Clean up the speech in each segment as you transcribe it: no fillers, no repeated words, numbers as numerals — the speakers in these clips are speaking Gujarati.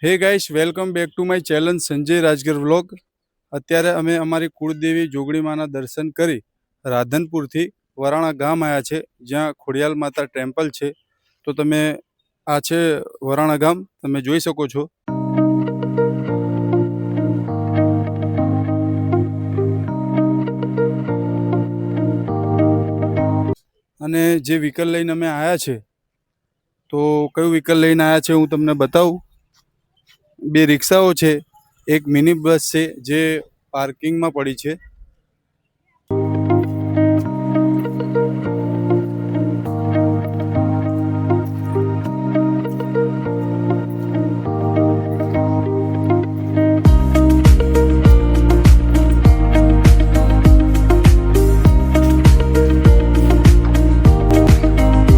હે guys, welcome back to my channel Sanjay Rajgar vlog. અત્યારે અમે અમારી કુળદેવી જોગણીમાના દર્શન કરી રાધનપુરથી વરાણા ગામ આવ્યા છે, જ્યાં ખોડિયાલ માતા ટેમ્પલ છે. તો તમે આ છે વરાણા ગામ, તમે જોઈ શકો છો. અને જે વ્હીકલ લઈને અમે આવ્યા છે, તો કયું વ્હીકલ લઈને આવ્યા છે હું તમને બતાવું. બે રિક્ષાઓ છે, એક મિની બસ છે જે પાર્કિંગમાં પડી છે.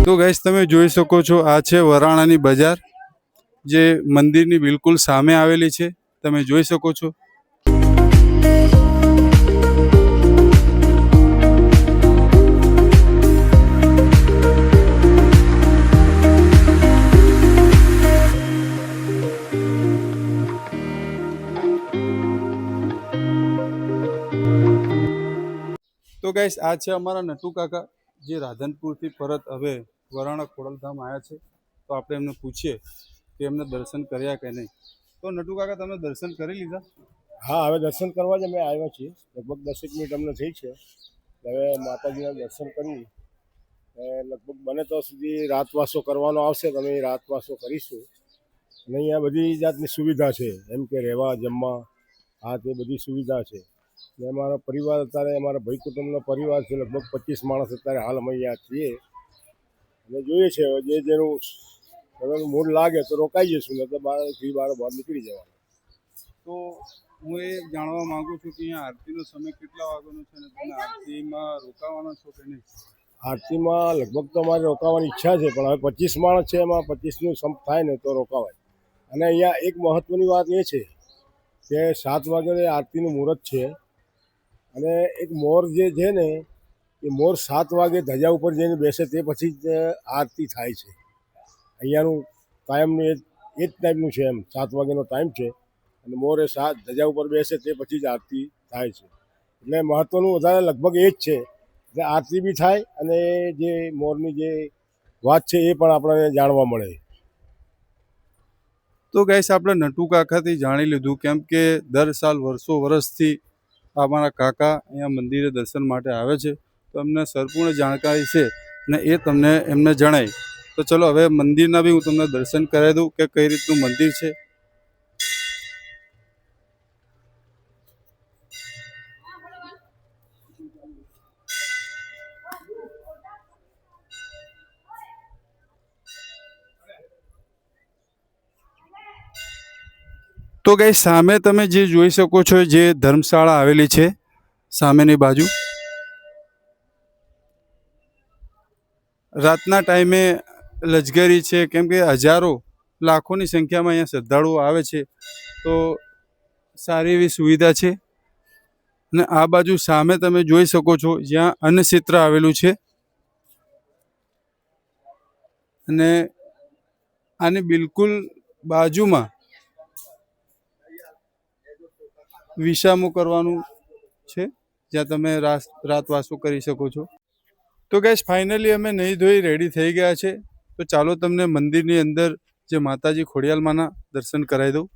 તો ગાઈસ, તમે જોઈ શકો છો, આ છે વરાણાની બજાર, જે મંદિરની બિલકુલ સામે આવેલી છે. તમે જોઈ શકો છો. તો ગાઈસ, આ છે અમારા નટુ કાકા, જે રાધનપુરથી પરત હવે વરાણા ખોડલધામ આવ્યા છે. તો આપણે એમને પૂછીએ કે એમને દર્શન કર્યા કે નહીં. તો નટુ કાકા, તમે દર્શન કરી લીધા? હા, હવે દર્શન કરવા જ અમે આવ્યા છીએ. લગભગ 10 મિનિટ અમને થઈ છે. હવે માતાજીના દર્શન કરી લગભગ બને તો સુધી રાતવાસો કરવાનો આવશે તો અમે રાતવાસો કરીશું. અને અહીંયા બધી જાતની સુવિધા છે, એમ કે રહેવા જમવા આ તે બધી સુવિધા છે. ને અમારો પરિવાર અત્યારે અમારા ભાઈ કુટુંબનો પરિવાર છે, લગભગ 25 માણસ અત્યારે હાલ અમે અહીંયા છીએ. અને જોઈએ છે જે જેનું મૂડ લાગે તો રોકાઈ જઈશું, ને તો બહાર નીકળી જવાનું. તો હું એ જાણવા માંગુ છું કે અહીંયા આરતીનો સમય કેટલા વાગ્યાનો છે, અને તમે આરતીમાં રોકાવાના છો કે નહીં? આરતીમાં લગભગ તો અમારે રોકાવાની ઈચ્છા છે, પણ હવે 25 માણસ છે, એમાં 25નું સંપ થાય ને તો રોકાવાય. અને અહીંયા એક મહત્ત્વની વાત એ છે કે 7 વાગ્યાની આરતીનું મુહૂર્ત છે. અને એક મોર જે છે ને, એ મોર 7 વાગે ધજા ઉપર જઈને બેસે તે પછી જ આરતી થાય છે. અહીંયાનું કાયમનું એ જ ટાઈમનું છે, એમ 7 વાગ્યાનો ટાઈમ છે. અને મોર એ ધજા ઉપર બેસે તે પછી જ આરતી થાય છે. એટલે મહત્ત્વનું વધારે લગભગ એ જ છે, એટલે આરતી બી થાય અને જે મોરની જે વાત છે એ પણ આપણને જાણવા મળે. તો ગાઈસ, આપણે નટુ કાકાથી જાણી લીધું, કેમ કે દર સાલ વર્ષોથી અમારા કાકા અહીંયા મંદિરે દર્શન માટે આવે છે. તો એમને સંપૂર્ણ જાણકારી છે ને એ તમને એમને જણાય. તો ચલો, હવે મંદિરના બી હું તમને દર્શન કરાવી દઉં કે કઈ રીતનું મંદિર છે. તો ગાઈસ, સામે તમે જે જોઈ શકો છો, જે ધર્મશાળા આવેલી છે સામેની બાજુ, રાતના ટાઈમે લજગરી છે, કેમ કે હજારો લાખોની સંખ્યામાં અહીંયા શ્રદ્ધાળુઓ આવે છે. તો સારી એવી સુવિધા છે. અને આ બાજુ સામે તમે જોઈ શકો છો, જ્યાં અન્નક્ષેત્ર આવેલું છે. અને આની બિલકુલ બાજુમાં વિસામું કરવાનું છે, જ્યાં તમે રાતવાસો કરી શકો છો. તો ગાઈસ, ફાઇનલી અમે નહીં ધોઈ રેડી થઈ ગયા છે. તો ચાલો તમને મંદિરની અંદર જે માતાજી ખોડિયાલમાના દર્શન કરાવી દઉં.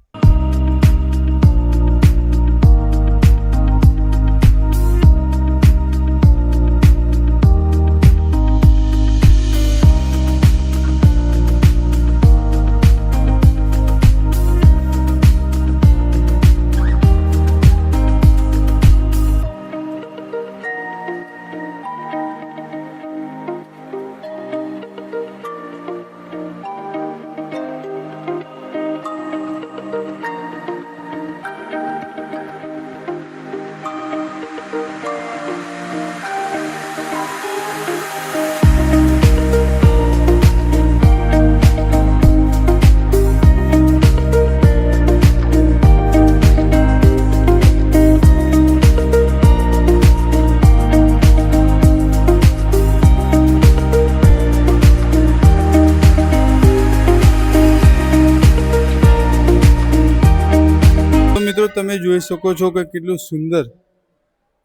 મિત્રો તમે જોઈ શકો છો કે કેટલું સુંદર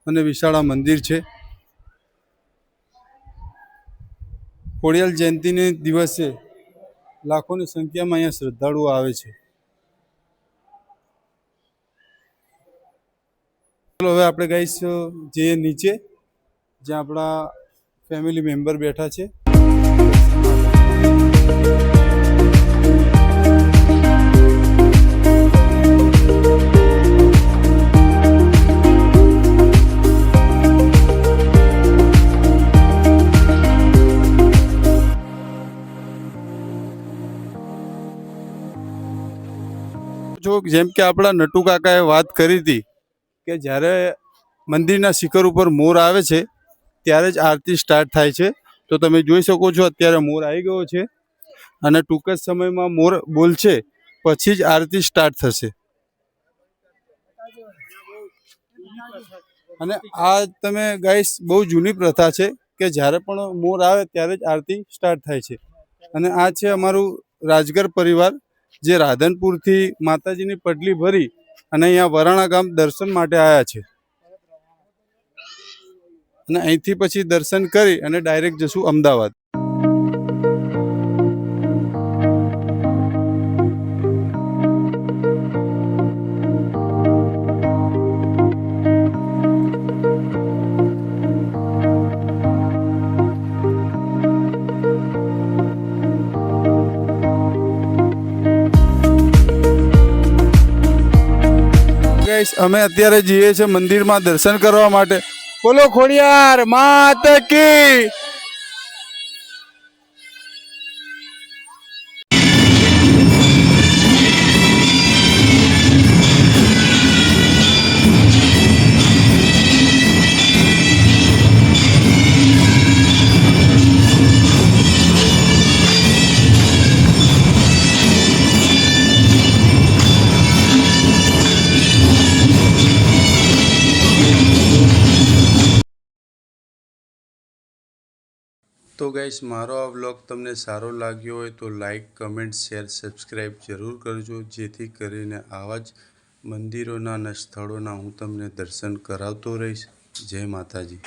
અને વિશાળ આ મંદિર છે. ખોડિયાર જયંતિને દિવસે લાખોની સંખ્યામાં અહીંયા શ્રદ્ધાળુઓ આવે છે. ચલો હવે આપણે ગાઈસ જઈએ નીચે, જ્યાં આપણા ફેમિલી મેમ્બર બેઠા છે. જો જેમ કે આપણા નટુ કાકાએ વાત કરી હતી કે જ્યારે મંદિરના શિખર ઉપર મોર આવે છે ત્યારે જ આરતી સ્ટાર્ટ થાય છે. તો તમે જોઈ શકો છો અત્યારે મોર આવી ગયો છે અને ટૂંક જ સમયમાં મોર બોલશે પછી જ આરતી સ્ટાર્ટ થશે. અને આ તમે ગાઈસ બહુ જૂની પ્રથા છે કે જ્યારે પણ મોર આવે ત્યારે જ આરતી સ્ટાર્ટ થાય છે. અને આ છે અમારું રાજગર પરિવાર, જે રાધનપુરથી માતાજીની પટલી ભરી અને અહીંયા વરાણા ગામ દર્શન માટે આવ્યા છે. અને અહીંથી પછી દર્શન કરી અને ડાયરેક્ટ જશું અમદાવાદ. અમે અત્યારે જઈએ છીએ મંદિરમાં દર્શન કરવા માટે. બોલો ખોડિયાર માત કી. તો ગાઈસ, મારો આ વ્લોગ તમને સારો લાગ્યો હોય તો લાઈક, કમેન્ટ, શેર, સબસ્ક્રાઈબ જરૂર કરજો, જેથી કરીને આવા જ મંદિરોના અને સ્થળોના હું તમને દર્શન કરાવતો રહીશ. જય માતાજી.